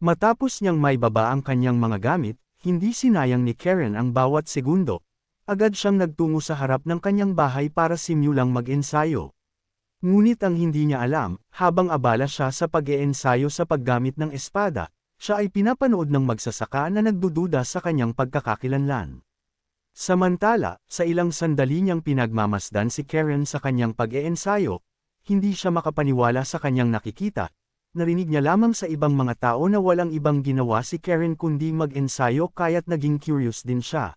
Matapos niyang maibaba ang kanyang mga gamit, hindi sinayang ni Karen ang bawat segundo. Agad siyang nagtungo sa harap ng kanyang bahay para simulang mag-ensayo. Ngunit ang hindi niya alam, habang abala siya sa pag-iensayo sa paggamit ng espada, siya ay pinapanood ng magsasaka na nagdududa sa kanyang pagkakakilanlan. Samantala, sa ilang sandali niyang pinagmamasdan si Karen sa kanyang pag-iensayo, hindi siya makapaniwala sa kanyang nakikita. Narinig niya lamang sa ibang mga tao na walang ibang ginawa si Karen kundi mag-ensayo kaya't naging curious din siya.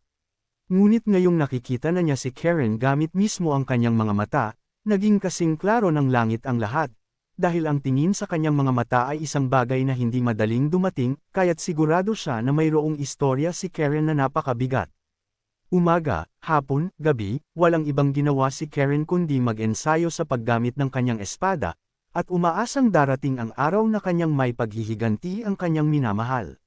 Ngunit ngayong nakikita na niya si Karen gamit mismo ang kanyang mga mata, naging kasing klaro ng langit ang lahat. Dahil ang tingin sa kanyang mga mata ay isang bagay na hindi madaling dumating, kaya't sigurado siya na mayroong istorya si Karen na napakabigat. Umaga, hapon, gabi, walang ibang ginawa si Karen kundi mag-ensayo sa paggamit ng kanyang espada, at umaasang darating ang araw na kanyang may paghihiganti ang kanyang minamahal.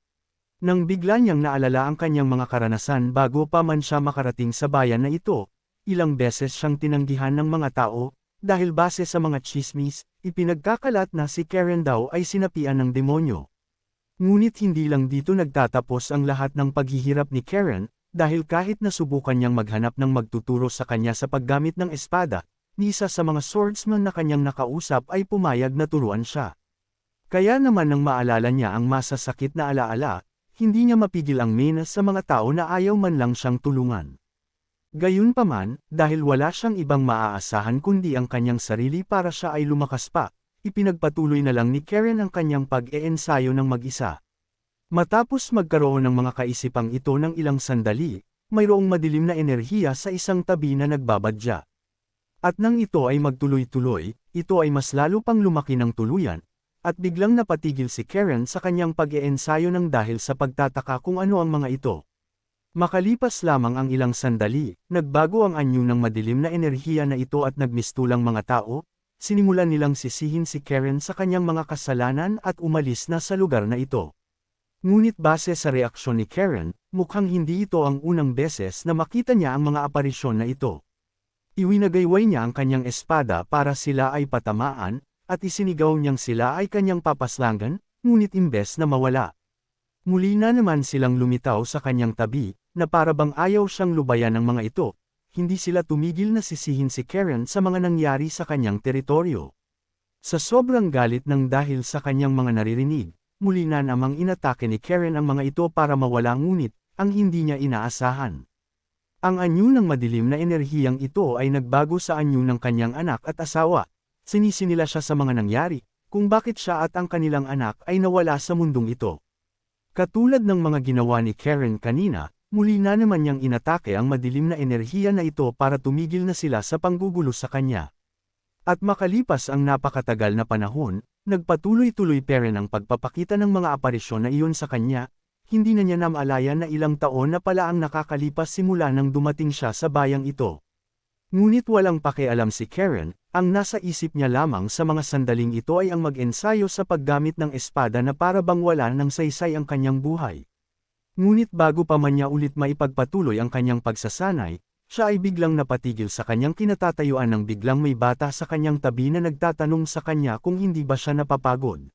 Nang bigla niyang naalala ang kanyang mga karanasan bago pa man siya makarating sa bayan na ito, ilang beses siyang tinanggihan ng mga tao, dahil base sa mga tsismis, ipinagkakalat na si Karen daw ay sinapian ng demonyo. Ngunit hindi lang dito nagtatapos ang lahat ng paghihirap ni Karen, dahil kahit nasubukan niyang maghanap ng magtuturo sa kanya sa paggamit ng espada, ni isa sa mga swordsman na kanyang nakausap ay pumayag na turuan siya. Kaya naman nang maalala niya ang masasakit na alaala, hindi niya mapigil ang menas sa mga tao na ayaw man lang siyang tulungan. Gayunpaman, dahil wala siyang ibang maaasahan kundi ang kanyang sarili para siya ay lumakas pa, ipinagpatuloy na lang ni Karen ang kanyang pag-iensayo ng mag-isa. Matapos magkaroon ng mga kaisipang ito ng ilang sandali, mayroong madilim na enerhiya sa isang tabi na nagbabadya. At nang ito ay magtuloy-tuloy, ito ay mas lalo pang lumaki ng tuluyan, at biglang napatigil si Karen sa kanyang pag-iensayo ng dahil sa pagtataka kung ano ang mga ito. Makalipas lamang ang ilang sandali, nagbago ang anyo ng madilim na enerhiya na ito at nagmistulang mga tao, sinimulan nilang sisihin si Karen sa kanyang mga kasalanan at umalis na sa lugar na ito. Ngunit base sa reaksyon ni Karen, mukhang hindi ito ang unang beses na makita niya ang mga aparisyon na ito. Iwinagayway niya ang kanyang espada para sila ay patamaan, at isinigaw niyang sila ay kanyang papaslangan, ngunit imbes na mawala. Muli na naman silang lumitaw sa kanyang tabi, na parabang ayaw siyang lubayan ng mga ito, hindi sila tumigil na sisihin si Karen sa mga nangyari sa kanyang teritoryo. Sa sobrang galit ng dahil sa kanyang mga naririnig, muli na namang inatake ni Karen ang mga ito para mawala ngunit, ang hindi niya inaasahan. Ang anyo ng madilim na enerhiyang ito ay nagbago sa anyo ng kanyang anak at asawa. Sinisinila siya sa mga nangyari, kung bakit siya at ang kanilang anak ay nawala sa mundong ito. Katulad ng mga ginawa ni Karen kanina, muli na naman niyang inatake ang madilim na enerhiya na ito para tumigil na sila sa panggugulo sa kanya. At makalipas ang napakatagal na panahon, nagpatuloy-tuloy pa rin ang pagpapakita ng mga aparisyon na iyon sa kanya. Hindi na niya namalayan na ilang taon na pala ang nakakalipas simula nang dumating siya sa bayang ito. Ngunit walang pakialam si Karen, ang nasa isip niya lamang sa mga sandaling ito ay ang mag-ensayo sa paggamit ng espada na para bang wala ng saysay ang kanyang buhay. Ngunit bago pa man niya ulit maipagpatuloy ang kanyang pagsasanay, siya ay biglang napatigil sa kanyang kinatatayuan nang biglang may bata sa kanyang tabi na nagtatanong sa kanya kung hindi ba siya napapagod.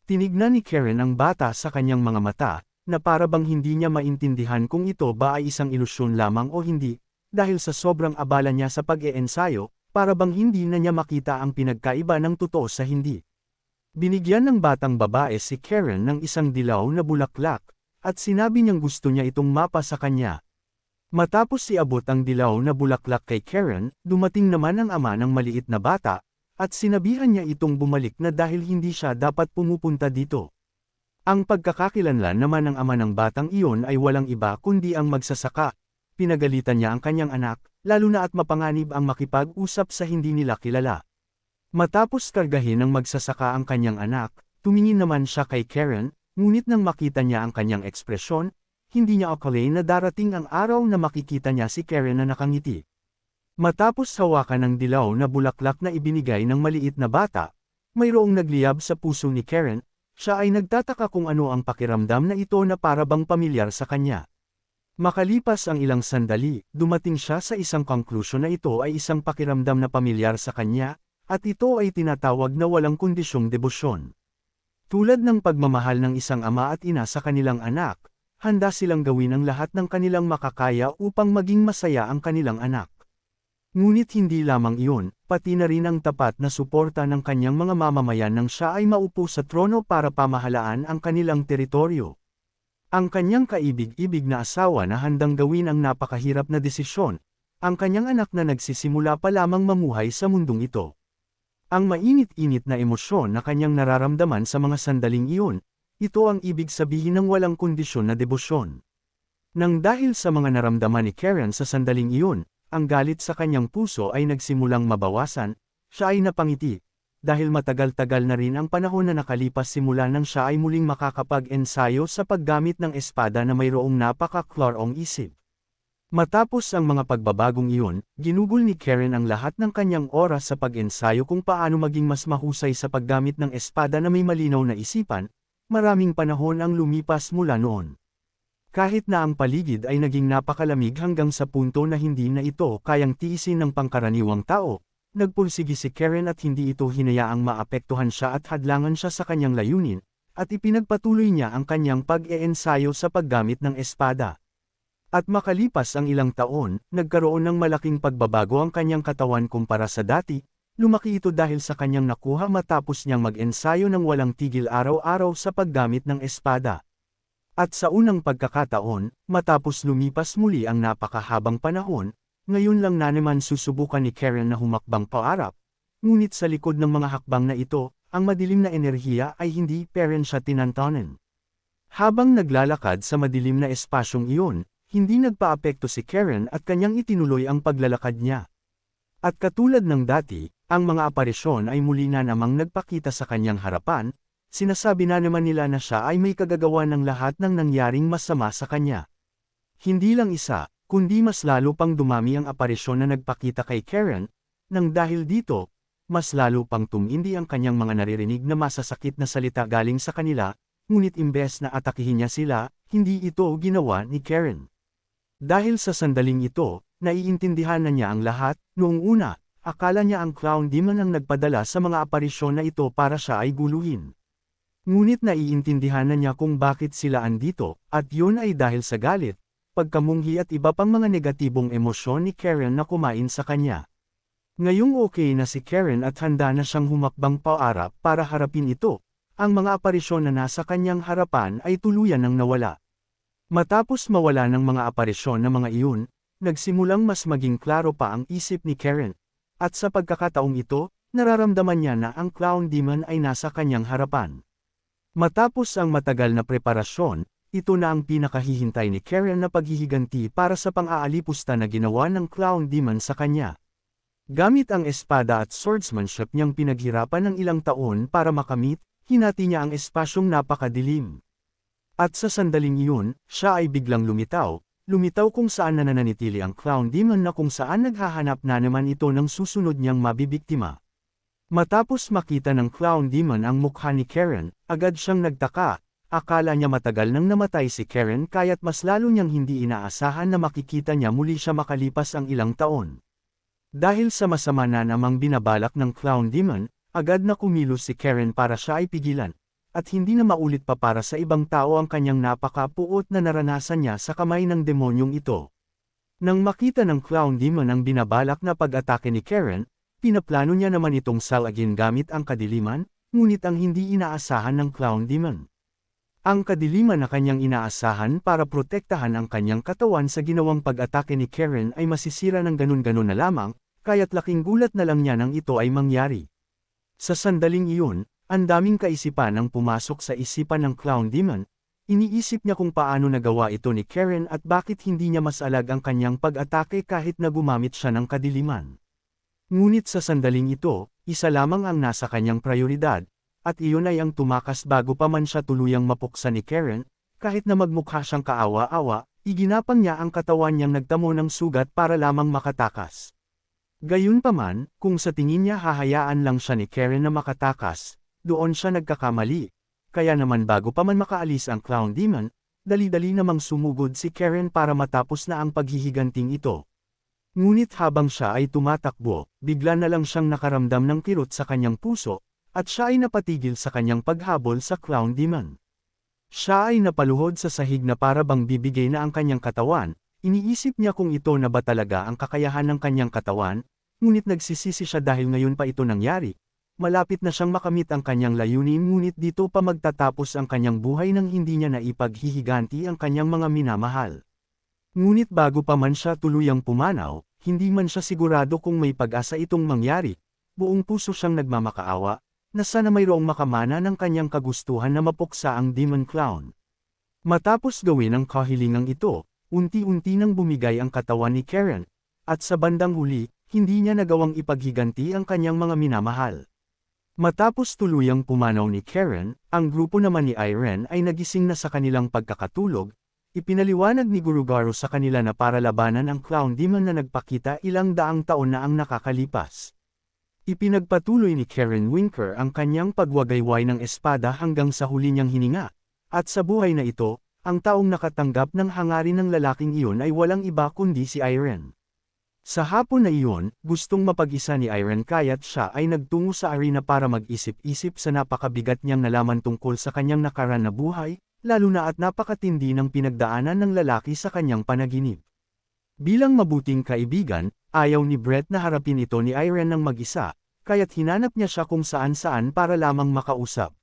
Tinignan ni Karen ang bata sa kanyang mga mata, na para bang hindi niya maintindihan kung ito ba ay isang ilusyon lamang o hindi, dahil sa sobrang abala niya sa pag-iensayo, para bang hindi na niya makita ang pinagkaiba ng totoo sa hindi. Binigyan ng batang babae si Karen ng isang dilaw na bulaklak, at sinabi niyang gusto niya itong mapa sa kanya. Matapos iabot ang dilaw na bulaklak kay Karen, dumating naman ang ama ng maliit na bata, at sinabihan niya itong bumalik na dahil hindi siya dapat pumupunta dito. Ang pagkakakilanlan naman ng ama ng batang iyon ay walang iba kundi ang magsasaka. Pinagalitan niya ang kanyang anak, lalo na at mapanganib ang makipag-usap sa hindi nila kilala. Matapos kargahin ng magsasaka ang kanyang anak, tumingin naman siya kay Karen, ngunit nang makita niya ang kanyang ekspresyon, hindi niya akalain na darating ang araw na makikita niya si Karen na nakangiti. Matapos hawakan ng dilaw na bulaklak na ibinigay ng maliit na bata, mayroong nagliyab sa puso ni Karen. Siya ay nagtataka kung ano ang pakiramdam na ito na para bang pamilyar sa kanya. Makalipas ang ilang sandali, dumating siya sa isang konklusyon na ito ay isang pakiramdam na pamilyar sa kanya, at ito ay tinatawag na walang kondisyong debosyon. Tulad ng pagmamahal ng isang ama at ina sa kanilang anak, handa silang gawin ang lahat ng kanilang makakaya upang maging masaya ang kanilang anak. Ngunit hindi lamang iyon, pati na rin ang tapat na suporta ng kanyang mga mamamayan nang siya ay maupo sa trono para pamahalaan ang kanilang teritoryo. Ang kanyang kaibig-ibig na asawa na handang gawin ang napakahirap na desisyon, ang kanyang anak na nagsisimula pa lamang mamuhay sa mundong ito. Ang mainit-init na emosyon na kanyang nararamdaman sa mga sandaling iyon, ito ang ibig sabihin ng walang kondisyon na debosyon. Nang dahil sa mga naramdaman ni Karen sa sandaling iyon, ang galit sa kanyang puso ay nagsimulang mabawasan, siya ay napangiti, dahil matagal-tagal na rin ang panahon na nakalipas simula nang siya ay muling makakapag-ensayo sa paggamit ng espada na mayroong napaka-klarong isip. Matapos ang mga pagbabagong iyon, ginugol ni Karen ang lahat ng kanyang oras sa pag-ensayo kung paano maging mas mahusay sa paggamit ng espada na may malinaw na isipan, maraming panahon ang lumipas mula noon. Kahit na ang paligid ay naging napakalamig hanggang sa punto na hindi na ito kayang tiisin ng pangkaraniwang tao, nagpursige si Karen at hindi ito hinayaang maapektuhan siya at hadlangan siya sa kanyang layunin, at ipinagpatuloy niya ang kanyang pag-eensayo sa paggamit ng espada. At makalipas ang ilang taon, nagkaroon ng malaking pagbabago ang kanyang katawan kumpara sa dati, lumaki ito dahil sa kanyang nakuha matapos niyang mag-ensayo ng walang tigil araw-araw sa paggamit ng espada. At sa unang pagkakataon, matapos lumipas muli ang napakahabang panahon, ngayon lang na naman susubukan ni Karen na humakbang paarap, ngunit sa likod ng mga hakbang na ito, ang madilim na enerhiya ay hindi pa rin siya tinantanan. Habang naglalakad sa madilim na espasyong iyon, hindi nagpaapekto si Karen at kanyang itinuloy ang paglalakad niya. At katulad ng dati, ang mga aparisyon ay muli na namang nagpakita sa kanyang harapan, sinasabi na naman nila na siya ay may kagagawa ng lahat ng nangyaring masama sa kanya. Hindi lang isa, kundi mas lalo pang dumami ang aparisyon na nagpakita kay Karen, nang dahil dito, mas lalo pang tumindi ang kanyang mga naririnig na masasakit na salita galing sa kanila, ngunit imbes na atakihin niya sila, hindi ito ginawa ni Karen. Dahil sa sandaling ito, naiintindihan na niya ang lahat. Noong una, akala niya ang Clown Demon ang nagpadala sa mga aparisyon na ito para siya ay guluhin. Ngunit naiintindihan na niya kung bakit sila andito, at yun ay dahil sa galit, pagkamunghi at iba pang mga negatibong emosyon ni Karen na kumain sa kanya. Ngayong okay na si Karen at handa na siyang humakbang paarap para harapin ito, ang mga aparisyon na nasa kanyang harapan ay tuluyan ng nawala. Matapos mawala ng mga aparisyon na mga iyon, nagsimulang mas maging klaro pa ang isip ni Karen, at sa pagkakataong ito, nararamdaman niya na ang Clown Demon ay nasa kanyang harapan. Matapos ang matagal na preparasyon, ito na ang pinakahihintay ni Karen na paghihiganti para sa pang-aalipusta na ginawa ng Clown Demon sa kanya. Gamit ang espada at swordsmanship niyang pinaghirapan ng ilang taon para makamit, hinati niya ang espasyong napakadilim. At sa sandaling iyon, siya ay biglang lumitaw kung saan nananatili ang Clown Demon na kung saan naghahanap na naman ito ng susunod niyang mabibiktima. Matapos makita ng Clown Demon ang mukha ni Karen, agad siyang nagtaka, akala niya matagal nang namatay si Karen kaya't mas lalo niyang hindi inaasahan na makikita niya muli siya makalipas ang ilang taon. Dahil sa masama na namang binabalak ng Clown Demon, agad na kumilos si Karen para siya ay pigilan, at hindi na maulit pa para sa ibang tao ang kanyang napakapuot na naranasan niya sa kamay ng demonyong ito. Nang makita ng Clown Demon ang binabalak na pag-atake ni Karen, pinaplano niya naman itong salagin gamit ang kadiliman, ngunit ang hindi inaasahan ng Clown Demon. Ang kadiliman na kanyang inaasahan para protektahan ang kanyang katawan sa ginawang pag-atake ni Karen ay masisira ng ganun-ganun na lamang, kaya't laking gulat na lang niya nang ito ay mangyari. Sa sandaling iyon, ang daming kaisipan ang pumasok sa isipan ng Clown Demon, iniisip niya kung paano nagawa ito ni Karen at bakit hindi niya masalag ang kanyang pag-atake kahit na gumamit siya ng kadiliman. Ngunit sa sandaling ito, isa lamang ang nasa kanyang prioridad, at iyon ay ang tumakas bago pa man siya tuluyang mapuksa ni Karen, kahit na magmukha siyang kaawa-awa, iginapang niya ang katawan niyang nagtamo ng sugat para lamang makatakas. Gayunpaman, kung sa tingin niya hahayaan lang siya ni Karen na makatakas, doon siya nagkakamali. Kaya naman bago pa man makaalis ang Clown Demon, dali-dali namang sumugod si Karen para matapos na ang paghihiganting ito. Ngunit habang siya ay tumatakbo, bigla na lang siyang nakaramdam ng kirot sa kanyang puso, at siya ay napatigil sa kanyang paghabol sa Clown Demon. Siya ay napaluhod sa sahig na para bang bibigay na ang kanyang katawan, iniisip niya kung ito na ba talaga ang kakayahan ng kanyang katawan, ngunit nagsisisi siya dahil ngayon pa ito nangyari. Malapit na siyang makamit ang kanyang layunin ngunit dito pa magtatapos ang kanyang buhay nang hindi niya naipaghihiganti ang kanyang mga minamahal. Ngunit bago pa man siya tuluyang pumanaw, hindi man siya sigurado kung may pag-asa itong mangyari, buong puso siyang nagmamakaawa, na sana mayroong makamana ng kanyang kagustuhan na mapuksa ang Demon Clown. Matapos gawin ang kahilingang ito, unti-unti nang bumigay ang katawan ni Karen, at sa bandang huli, hindi niya nagawang ipaghiganti ang kanyang mga minamahal. Matapos tuluyang pumanaw ni Karen, ang grupo naman ni Irene ay nagising na sa kanilang pagkakatulog. Ipinaliwanag ni Gurugaro sa kanila na para labanan ang Clown Demon na nagpakita ilang daang taon na ang nakakalipas. Ipinagpatuloy ni Karen Winker ang kanyang pagwagayway ng espada hanggang sa huli niyang hininga, at sa buhay na ito, ang taong nakatanggap ng hangarin ng lalaking iyon ay walang iba kundi si Irene. Sa hapon na iyon, gustong mapag-isa ni Irene kaya't siya ay nagtungo sa arena para mag-isip-isip sa napakabigat niyang nalaman tungkol sa kanyang nakaraan na buhay, lalo na at napakatindi ng pinagdaanan ng lalaki sa kanyang panaginip. Bilang mabuting kaibigan, ayaw ni Brett na harapin ito ni Irene ng mag-isa, kaya't hinanap niya siya kung saan-saan para lamang makausap.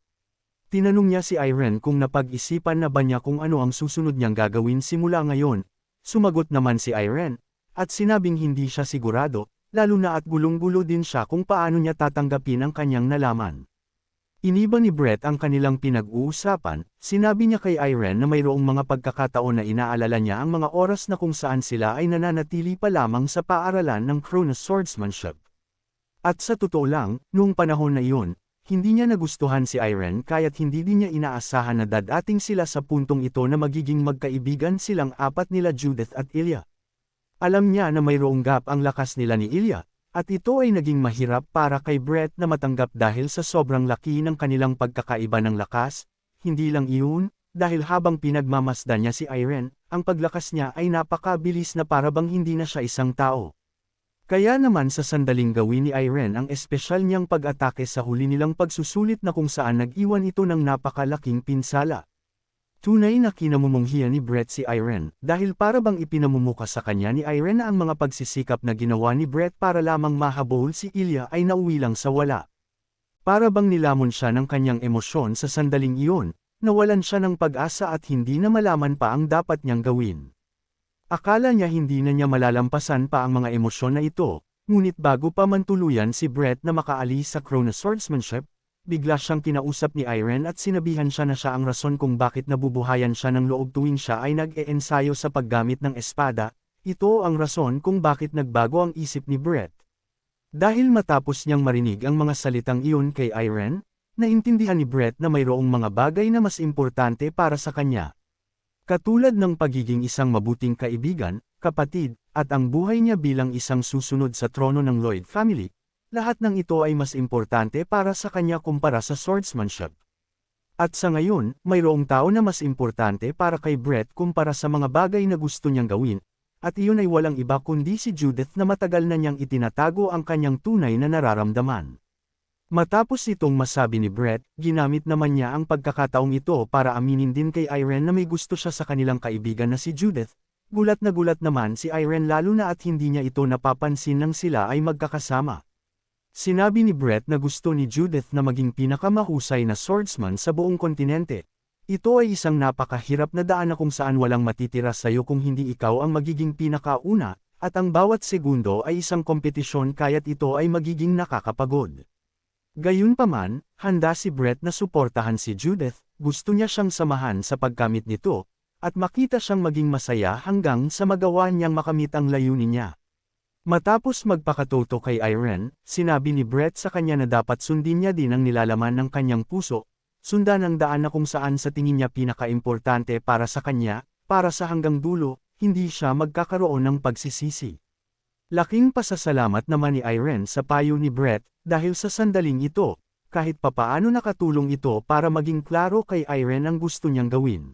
Tinanong niya si Irene kung napag-isipan na ba niya kung ano ang susunod niyang gagawin simula ngayon. Sumagot naman si Irene, at sinabing hindi siya sigurado, lalo na at gulong-gulo din siya kung paano niya tatanggapin ang kanyang nalaman. Iniba ni Brett ang kanilang pinag-uusapan, sinabi niya kay Irene na mayroong mga pagkakataon na inaalala niya ang mga oras na kung saan sila ay nananatili pa lamang sa paaralan ng Cronus Swordsmanship. At sa totoo lang, noong panahon na iyon, hindi niya nagustuhan si Irene kaya't hindi din niya inaasahan na dadating sila sa puntong ito na magiging magkaibigan silang apat nila Judith at Ilya. Alam niya na mayroong gap ang lakas nila ni Ilya, at ito ay naging mahirap para kay Brett na matanggap dahil sa sobrang laki ng kanilang pagkakaiba ng lakas. Hindi lang iyon, dahil habang pinagmamasdan niya si Irene, ang paglakas niya ay napakabilis na para bang hindi na siya isang tao. Kaya naman sa sandaling gawin ni Irene ang espesyal niyang pag-atake sa huli nilang pagsusulit na kung saan nag-iwan ito ng napakalaking pinsala. Tunay na kinamumunghian ni Brett si Irene, dahil para bang ipinamumuka sa kanya ni Irene na ang mga pagsisikap na ginawa ni Brett para lamang mahabol si Ilya ay nauwi lang sa wala. Para bang nilamon siya ng kanyang emosyon sa sandaling iyon, nawalan siya ng pag-asa at hindi na malaman pa ang dapat niyang gawin. Akala niya hindi na niya malalampasan pa ang mga emosyon na ito, ngunit bago pa man tuluyan si Brett na makaalis sa Cronus Swordsmanship, bigla siyang kinausap ni Irene at sinabihan siya na siya ang rason kung bakit nabubuhayan siya ng loob tuwing siya ay nag-eensayo sa paggamit ng espada. Ito ang rason kung bakit nagbago ang isip ni Brett. Dahil matapos niyang marinig ang mga salitang iyon kay Irene, naintindihan ni Brett na mayroong mga bagay na mas importante para sa kanya. Katulad ng pagiging isang mabuting kaibigan, kapatid, at ang buhay niya bilang isang susunod sa trono ng Lloyd family. Lahat ng ito ay mas importante para sa kanya kumpara sa swordsmanship. At sa ngayon, mayroong tao na mas importante para kay Brett kumpara sa mga bagay na gusto niyang gawin, at iyon ay walang iba kundi si Judith na matagal na niyang itinatago ang kanyang tunay na nararamdaman. Matapos itong masabi ni Brett, ginamit naman niya ang pagkakataong ito para aminin din kay Irene na may gusto siya sa kanilang kaibigan na si Judith. Gulat naman si Irene lalo na at hindi niya ito napapansin nang sila ay magkakasama. Sinabi ni Brett na gusto ni Judith na maging pinakamahusay na swordsman sa buong kontinente. Ito ay isang napakahirap na daan na kung saan walang matitira sa'yo kung hindi ikaw ang magiging pinakauna, at ang bawat segundo ay isang kompetisyon kaya't ito ay magiging nakakapagod. Gayunpaman, handa si Brett na suportahan si Judith, gusto niya siyang samahan sa pagkamit nito, at makita siyang maging masaya hanggang sa magawa niyang makamit ang layunin niya. Matapos magpakatoto kay Irene, sinabi ni Brett sa kanya na dapat sundin niya din ang nilalaman ng kanyang puso, sundan ang daan na kung saan sa tingin niya pinakaimportante para sa kanya, para sa hanggang dulo, hindi siya magkakaroon ng pagsisisi. Laking pasasalamat naman ni Irene sa payo ni Brett, dahil sa sandaling ito, kahit papaano nakatulong ito para maging klaro kay Irene ang gusto niyang gawin.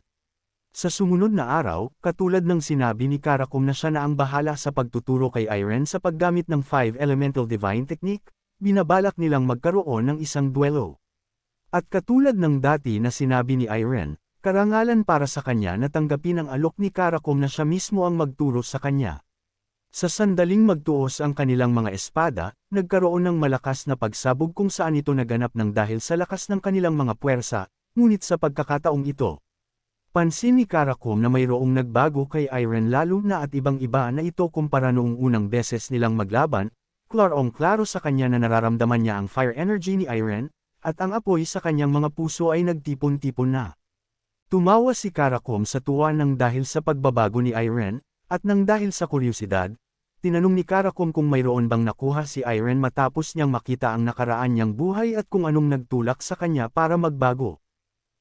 Sa sumunod na araw, katulad ng sinabi ni Karakum na siya na ang bahala sa pagtuturo kay Irene sa paggamit ng 5 Elemental Divine Technique, binabalak nilang magkaroon ng isang duelo. At katulad ng dati na sinabi ni Irene, karangalan para sa kanya na tanggapin ang alok ni Karakom na siya mismo ang magturo sa kanya. Sa sandaling magtuos ang kanilang mga espada, nagkaroon ng malakas na pagsabog kung saan ito naganap ng dahil sa lakas ng kanilang mga puwersa, ngunit sa pagkakataong ito. Pansin ni Karakom na mayroong nagbago kay Irene lalo na at ibang-iba na ito kumpara noong unang beses nilang maglaban, klarong-klaro sa kanya na nararamdaman niya ang fire energy ni Irene, at ang apoy sa kanyang mga puso ay nagtipon-tipon na. Tumawa si Karakom sa tuwa ng dahil sa pagbabago ni Irene, at nang dahil sa kuryosidad, tinanong ni Karakom kung mayroon bang nakuha si Irene matapos niyang makita ang nakaraan niyang buhay at kung anong nagtulak sa kanya para magbago.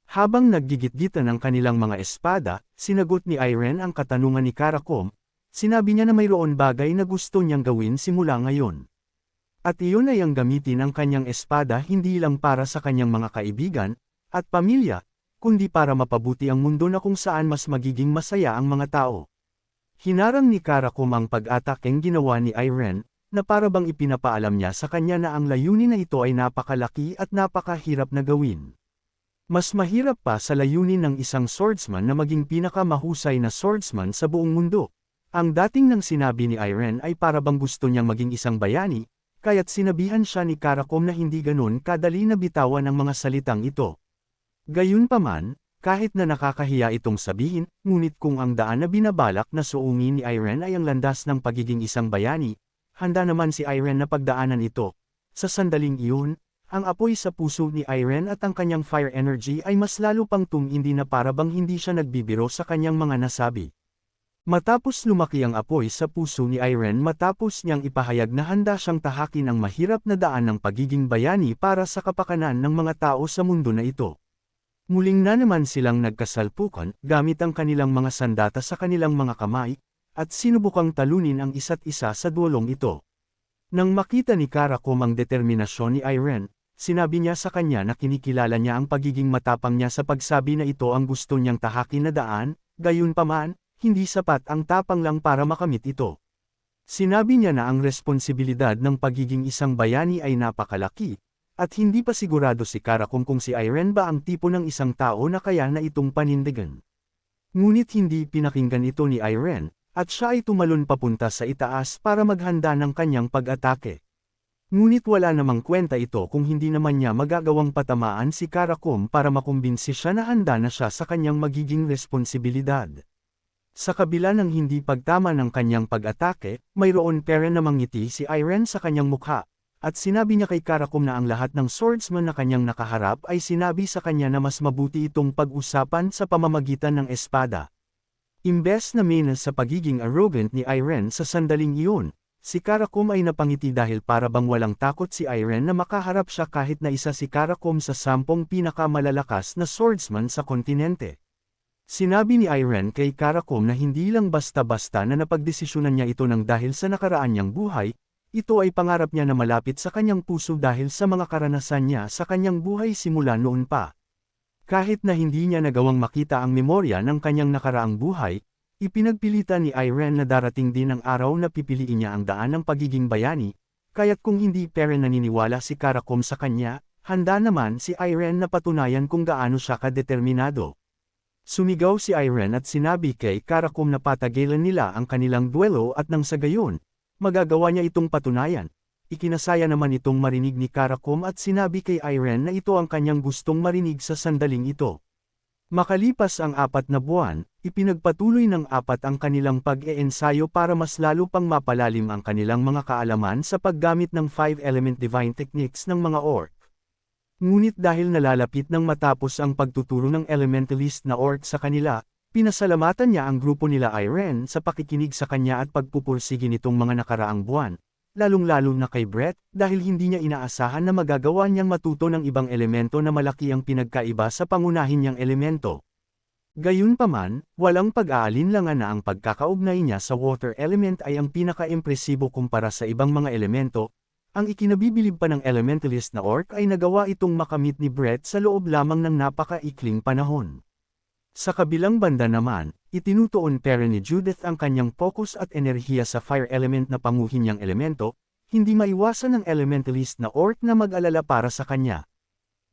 Habang naggigit-gitan ang kanilang mga espada, sinagot ni Irene ang katanungan ni Karakom, sinabi niya na mayroon bagay na gusto niyang gawin simula ngayon. At iyon ay ang gamitin ang kanyang espada hindi lang para sa kanyang mga kaibigan at pamilya, kundi para mapabuti ang mundo na kung saan mas magiging masaya ang mga tao. Hinarang ni Karakom ang pag-atakeng ginawa ni Irene, na para bang ipinapaalam niya sa kanya na ang layunin na ito ay napakalaki at napakahirap na gawin. Mas mahirap pa sa layunin ng isang swordsman na maging pinakamahusay na swordsman sa buong mundo. Ang dating nang sinabi ni Irene ay para bang gusto niyang maging isang bayani, kaya't sinabihan siya ni Karakom na hindi ganun kadali na bitawan ang mga salitang ito. Gayunpaman, kahit na nakakahiya itong sabihin, ngunit kung ang daan na binabalak na suungin ni Irene ay ang landas ng pagiging isang bayani, handa naman si Irene na pagdaanan ito. Sa sandaling iyon, ang apoy sa puso ni Irene at ang kanyang fire energy ay mas lalo pang tumindi na para bang hindi siya nagbibiro sa kanyang mga nasabi. Matapos lumaki ang apoy sa puso ni Irene matapos niyang ipahayag na handa siyang tahakin ang mahirap na daan ng pagiging bayani para sa kapakanan ng mga tao sa mundo na ito. Muling na naman silang nagkasalpukan, gamit ang kanilang mga sandata sa kanilang mga kamay, at sinubukang talunin ang isa't isa sa duelong ito. Nang makita ni Karakom ang determinasyon ni Irene, sinabi niya sa kanya na kinikilala niya ang pagiging matapang niya sa pagsabi na ito ang gusto niyang tahakin na daan, gayunpaman, hindi sapat ang tapang lang para makamit ito. Sinabi niya na ang responsibilidad ng pagiging isang bayani ay napakalaki, at hindi pa sigurado si Karakom kung si Irene ba ang tipo ng isang tao na kaya na itong panindigan. Ngunit hindi pinakinggan ito ni Irene, at siya ay tumalon papunta sa itaas para maghanda ng kanyang pag-atake. Ngunit wala namang kwenta ito kung hindi naman niya magagawang patamaan si Karakom para makumbinsi siya na handa na siya sa kanyang magiging responsibilidad. Sa kabila ng hindi pagtama ng kanyang pag-atake, mayroon pera na mangiti si Irene sa kanyang mukha. At sinabi niya kay Karakom na ang lahat ng swordsman na kanyang nakaharap ay sinabi sa kanya na mas mabuti itong pag-usapan sa pamamagitan ng espada. Imbes na minas sa pagiging arrogant ni Irene sa sandaling iyon, si Karakom ay napangiti dahil para bang walang takot si Irene na makaharap siya kahit na isa si Karakom sa 10 pinakamalalakas na swordsman sa kontinente. Sinabi ni Irene kay Karakom na hindi lang basta-basta na napagdesisyonan niya ito ng dahil sa nakaraan niyang buhay, ito ay pangarap niya na malapit sa kanyang puso dahil sa mga karanasan niya sa kanyang buhay simula noon pa. Kahit na hindi niya nagawang makita ang memorya ng kanyang nakaraang buhay, ipinagpilitan ni Irene na darating din ang araw na pipiliin niya ang daan ng pagiging bayani, kaya't kung hindi pero naniniwala si Karakom sa kanya, handa naman si Irene na patunayan kung gaano siya kadeterminado. Sumigaw si Irene at sinabi kay Karakom na patagilan nila ang kanilang duelo at nang sa gayon, magagawa niya itong patunayan. Ikinasaya naman itong marinig ni Karakom at sinabi kay Irene na ito ang kanyang gustong marinig sa sandaling ito. Makalipas ang 4 na buwan, ipinagpatuloy ng 4 ang kanilang pag-eensayo para mas lalo pang mapalalim ang kanilang mga kaalaman sa paggamit ng 5-element divine techniques ng mga orc. Ngunit dahil nalalapit ng matapos ang pagtuturo ng elementalist na orc sa kanila, pinasalamatan niya ang grupo nila Irene sa pakikinig sa kanya at pagpupursige nitong mga nakaraang buwan, lalong-lalo na kay Brett, dahil hindi niya inaasahan na magagawa niyang matuto ng ibang elemento na malaki ang pinagkaiba sa pangunahin niyang elemento. Gayunpaman, walang pag-aalinlangan na ang pagkakaugnay niya sa water element ay ang pinaka-impresibo kumpara sa ibang mga elemento. Ang ikinabibilib pa ng elementalist na orc ay nagawa itong makamit ni Brett sa loob lamang ng napaka-ikling panahon. Sa kabilang banda naman, itinutuon pera ni Judith ang kanyang focus at enerhiya sa fire element na panguhin niyang elemento, hindi maiwasan ng elementalist na orc na mag-alala para sa kanya.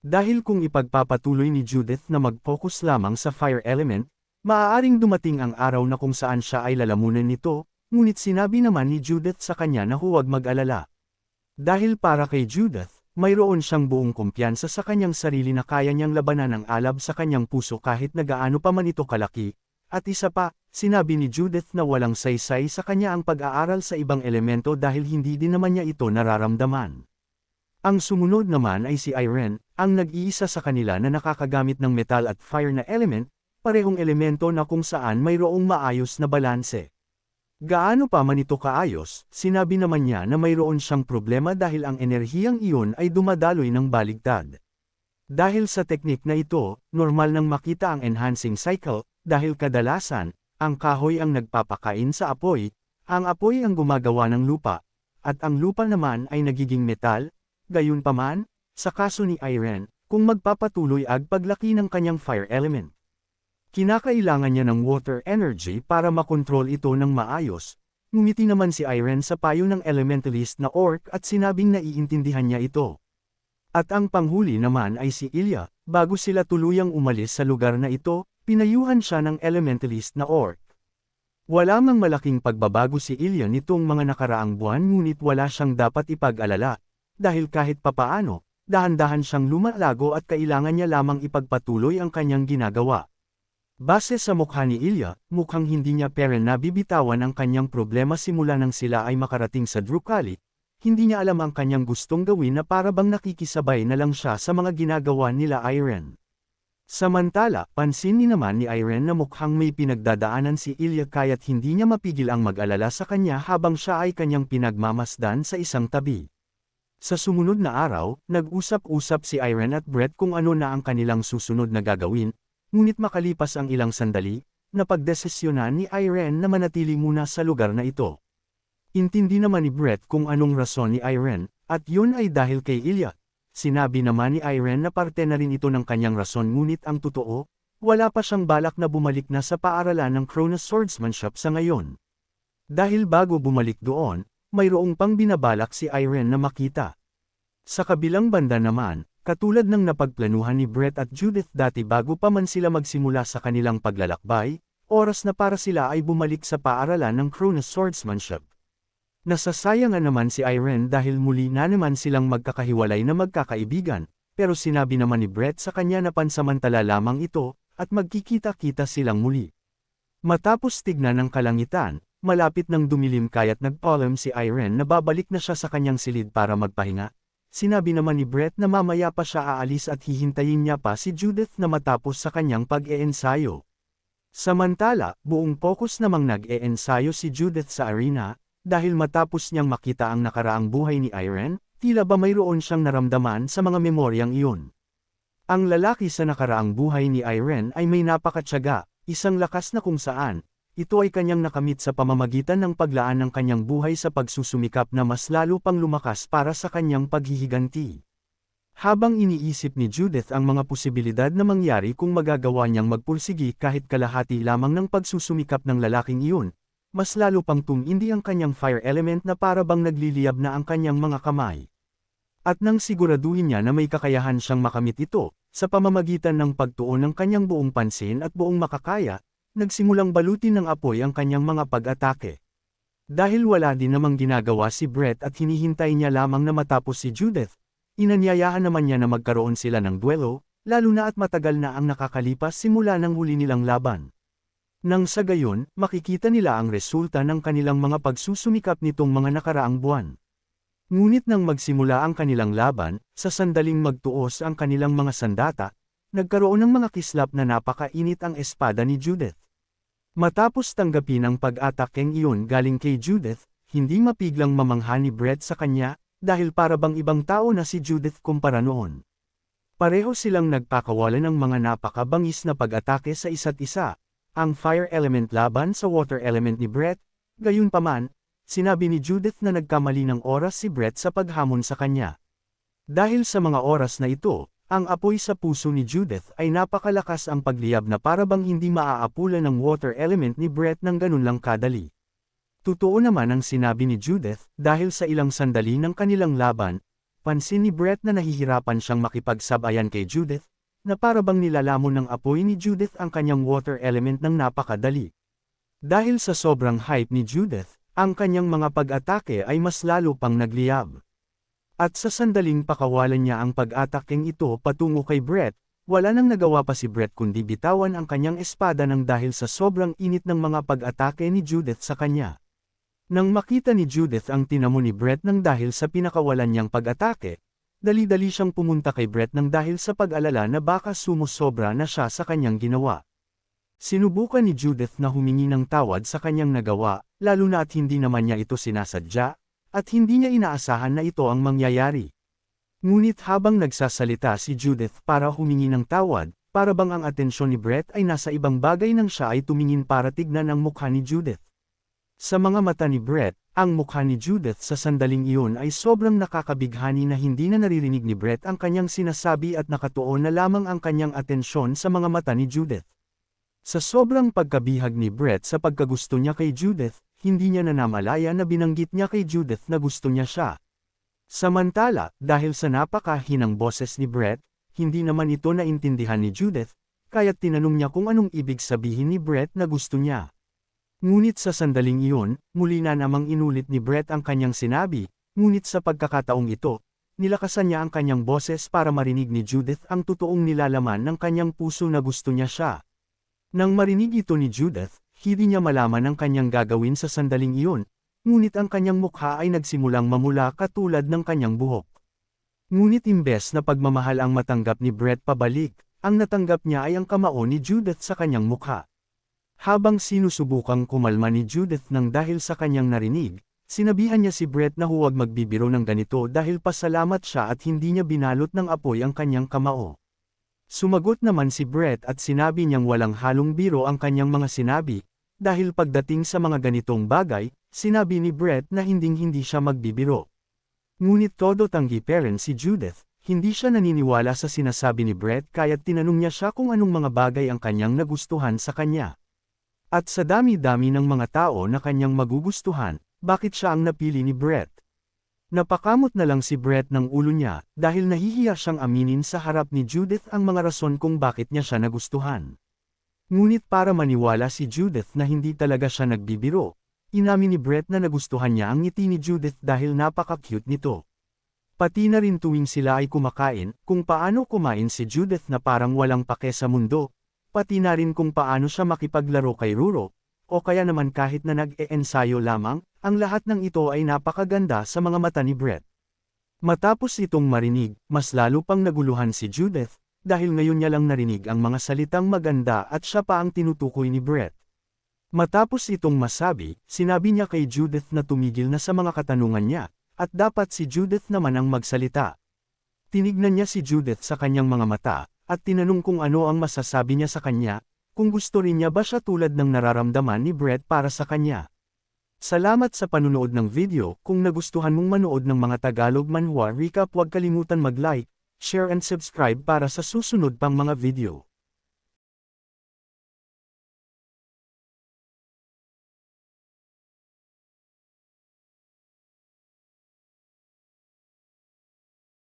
Dahil kung ipagpapatuloy ni Judith na mag-focus lamang sa fire element, maaaring dumating ang araw na kung saan siya ay lalamunan nito, ngunit sinabi naman ni Judith sa kanya na huwag mag-alala. Dahil para kay Judith, mayroon siyang buong kumpiyansa sa kanyang sarili na kaya niyang labanan ang alab sa kanyang puso kahit na gaano pa man ito kalaki. At isa pa, sinabi ni Judith na walang saysay sa kanya ang pag-aaral sa ibang elemento dahil hindi din naman niya ito nararamdaman. Ang sumunod naman ay si Irene, ang nag-iisa sa kanila na nakakagamit ng metal at fire na element, parehong elemento na kung saan mayroong maayos na balanse. Gaano pa man ito kaayos, sinabi naman niya na mayroon siyang problema dahil ang enerhiyang iyon ay dumadaloy ng baligtad. Dahil sa teknik na ito, normal nang makita ang enhancing cycle, dahil kadalasan, ang kahoy ang nagpapakain sa apoy, ang apoy ang gumagawa ng lupa, at ang lupa naman ay nagiging metal. Gayunpaman, sa kaso ni Irene, kung magpapatuloy ang paglaki ng kanyang fire element, kinakailangan niya ng water energy para makontrol ito ng maayos. Ngumiti naman si Irene sa payo ng elementalist na orc at sinabing naiintindihan niya ito. At ang panghuli naman ay si Ilya, bago sila tuluyang umalis sa lugar na ito, pinayuhan siya ng elementalist na orc. Wala mang malaking pagbabago si Ilya nitong mga nakaraang buwan ngunit wala siyang dapat ipag-alala, dahil kahit papaano, dahan-dahan siyang lumalago at kailangan niya lamang ipagpatuloy ang kanyang ginagawa. Base sa mukha ni Ilya, mukhang hindi niya pero nabibitawan ang kanyang problema simula nang sila ay makarating sa Drukali. Hindi niya alam ang kanyang gustong gawin na para bang nakikisabay na lang siya sa mga ginagawa nila Irene. Samantala, pansin naman ni Irene na mukhang may pinagdadaanan si Ilya kaya't hindi niya mapigil ang mag-alala sa kanya habang siya ay kanyang pinagmamasdan sa isang tabi. Sa sumunod na araw, nag-usap-usap si Irene at Brett kung ano na ang kanilang susunod na gagawin. Ngunit makalipas ang ilang sandali, napagdesisyonan ni Irene na manatili muna sa lugar na ito. Intindi naman ni Brett kung anong rason ni Irene, at yun ay dahil kay Ilya. Sinabi naman ni Irene na parte na rin ito ng kanyang rason ngunit ang totoo, wala pa siyang balak na bumalik na sa paaralan ng Cronus Swordsmanship sa ngayon. Dahil bago bumalik doon, mayroong pang binabalak si Irene na makita. Sa kabilang banda naman, katulad ng napagplanuhan ni Brett at Judith dati bago pa man sila magsimula sa kanilang paglalakbay, oras na para sila ay bumalik sa paaralan ng Cronus Swordsmanship. Nasasayangan naman si Irene dahil muli na naman silang magkakahiwalay na magkakaibigan, pero sinabi naman ni Brett sa kanya na pansamantala lamang ito, at magkikita-kita silang muli. Matapos tignan ng kalangitan, malapit nang dumilim kaya't nagpaalam si Irene na babalik na siya sa kanyang silid para magpahinga. Sinabi naman ni Brett na mamaya pa siya aalis at hihintayin niya pa si Judith na matapos sa kanyang pag-eensayo. Samantala, buong focus namang nag-eensayo si Judith sa arena, dahil matapos niyang makita ang nakaraang buhay ni Irene, tila ba mayroon siyang naramdaman sa mga memoryang iyon. Ang lalaki sa nakaraang buhay ni Irene ay may napakatyaga, isang lakas na kung saan, ito ay kanyang nakamit sa pamamagitan ng paglaan ng kanyang buhay sa pagsusumikap na mas lalo pang lumakas para sa kanyang paghihiganti. Habang iniisip ni Judith ang mga posibilidad na mangyari kung magagawa niyang magpursigi kahit kalahati lamang ng pagsusumikap ng lalaking iyon, mas lalo pang tumindi ang kanyang fire element na para bang nagliliyab na ang kanyang mga kamay. At nang siguraduhin niya na may kakayahan siyang makamit ito, sa pamamagitan ng pagtuon ng kanyang buong pansin at buong makakaya, nagsimulang balutin ng apoy ang kanyang mga pag-atake. Dahil wala din namang ginagawa si Brett at hinihintay niya lamang na matapos si Judith, inanyayahan naman niya na magkaroon sila ng duelo, lalo na at matagal na ang nakakalipas simula ng huli nilang laban. Nang sa gayon, makikita nila ang resulta ng kanilang mga pagsusumikap nitong mga nakaraang buwan. Ngunit nang magsimula ang kanilang laban, sa sandaling magtuos ang kanilang mga sandata, nagkaroon ng mga kislap na napakainit ang espada ni Judith. Matapos tanggapin ang pag-atakeng iyon galing kay Judith, hindi mapiglang mamangha ni Brett sa kanya, dahil para bang ibang tao na si Judith kumpara noon. Pareho silang nagpakawalan ng mga napakabangis na pag-atake sa isa't isa, ang fire element laban sa water element ni Brett. Gayunpaman, sinabi ni Judith na nagkamali ng oras si Brett sa paghamon sa kanya. Dahil sa mga oras na ito, ang apoy sa puso ni Judith ay napakalakas ang pagliyab na para bang hindi maaapulan ng water element ni Brett ng ganun lang kadali. Totoo naman ang sinabi ni Judith, dahil sa ilang sandali ng kanilang laban, pansin ni Brett na nahihirapan siyang makipagsabayan kay Judith, na parabang nilalamon ng apoy ni Judith ang kanyang water element ng napakadali. Dahil sa sobrang hype ni Judith, ang kanyang mga pag-atake ay mas lalo pang nagliyab. At sa sandaling pakawalan niya ang pag-atakeng ito patungo kay Brett, wala nang nagawa pa si Brett kundi bitawan ang kanyang espada nang dahil sa sobrang init ng mga pag-atake ni Judith sa kanya. Nang makita ni Judith ang tinamo ni Brett nang dahil sa pinakawalan niyang pag-atake, dali-dali siyang pumunta kay Brett nang dahil sa pag-alala na baka sumusobra na siya sa kanyang ginawa. Sinubukan ni Judith na humingi ng tawad sa kanyang nagawa, lalo na at hindi naman niya ito sinasadya, at hindi niya inaasahan na ito ang mangyayari. Ngunit habang nagsasalita si Judith para humingi ng tawad, parabang ang atensyon ni Brett ay nasa ibang bagay nang siya ay tumingin para tignan ang mukha ni Judith. Sa mga mata ni Brett, ang mukha ni Judith sa sandaling iyon ay sobrang nakakabighani na hindi na naririnig ni Brett ang kanyang sinasabi at nakatuon na lamang ang kanyang atensyon sa mga mata ni Judith. Sa sobrang pagkabihag ni Brett sa pagkagusto niya kay Judith, hindi niya nanamalaya na binanggit niya kay Judith na gusto niya siya. Samantala, dahil sa napakahinang boses ni Brett, hindi naman ito naintindihan ni Judith, kaya't tinanong niya kung anong ibig sabihin ni Brett na gusto niya. Ngunit sa sandaling iyon, muli na namang inulit ni Brett ang kanyang sinabi, ngunit sa pagkakataong ito, nilakasan niya ang kanyang boses para marinig ni Judith ang totoong nilalaman ng kanyang puso na gusto niya siya. Nang marinig ito ni Judith, hindi niya malaman ang kanyang gagawin sa sandaling iyon, ngunit ang kanyang mukha ay nagsimulang mamula katulad ng kanyang buhok. Ngunit imbes na pagmamahal ang matanggap ni Brett pabalik, ang natanggap niya ay ang kamao ni Judith sa kanyang mukha. Habang sinusubukang kumalma ni Judith nang dahil sa kanyang narinig, sinabihan niya si Brett na huwag magbibiro ng ganito dahil pasalamat siya at hindi niya binalot ng apoy ang kanyang kamao. Sumagot naman si Brett at sinabi niyang walang halong biro ang kanyang mga sinabi, dahil pagdating sa mga ganitong bagay, sinabi ni Brett na hinding-hindi siya magbibiro. Ngunit todo tanggi pa rin si Judith, hindi siya naniniwala sa sinasabi ni Brett kaya't tinanong niya siya kung anong mga bagay ang kanyang nagustuhan sa kanya. At sa dami-dami ng mga tao na kanyang magugustuhan, bakit siya ang napili ni Brett? Napakamot na lang si Brett ng ulo niya, dahil nahihiya siyang aminin sa harap ni Judith ang mga rason kung bakit niya siya nagustuhan. Ngunit para maniwala si Judith na hindi talaga siya nagbibiro, inamin ni Brett na nagustuhan niya ang ngiti ni Judith dahil napaka-cute nito. Pati na rin tuwing sila ay kumakain, kung paano kumain si Judith na parang walang pake sa mundo, pati na rin kung paano siya makipaglaro kay Ruro, o kaya naman kahit na nag-e-ensayo lamang, ang lahat ng ito ay napakaganda sa mga mata ni Brett. Matapos itong marinig, mas lalo pang naguluhan si Judith, dahil ngayon niya lang narinig ang mga salitang maganda at siya pa ang tinutukoy ni Brett. Matapos itong masabi, sinabi niya kay Judith na tumigil na sa mga katanungan niya, at dapat si Judith naman ang magsalita. Tinignan niya si Judith sa kanyang mga mata, at tinanong kung ano ang masasabi niya sa kanya, kung gusto rin niya ba siya tulad ng nararamdaman ni Brett para sa kanya. Salamat sa panunood ng video. Kung nagustuhan mong manood ng mga Tagalog manhwa recap, huwag kalimutan mag-like, share and subscribe para sa susunod pang mga video.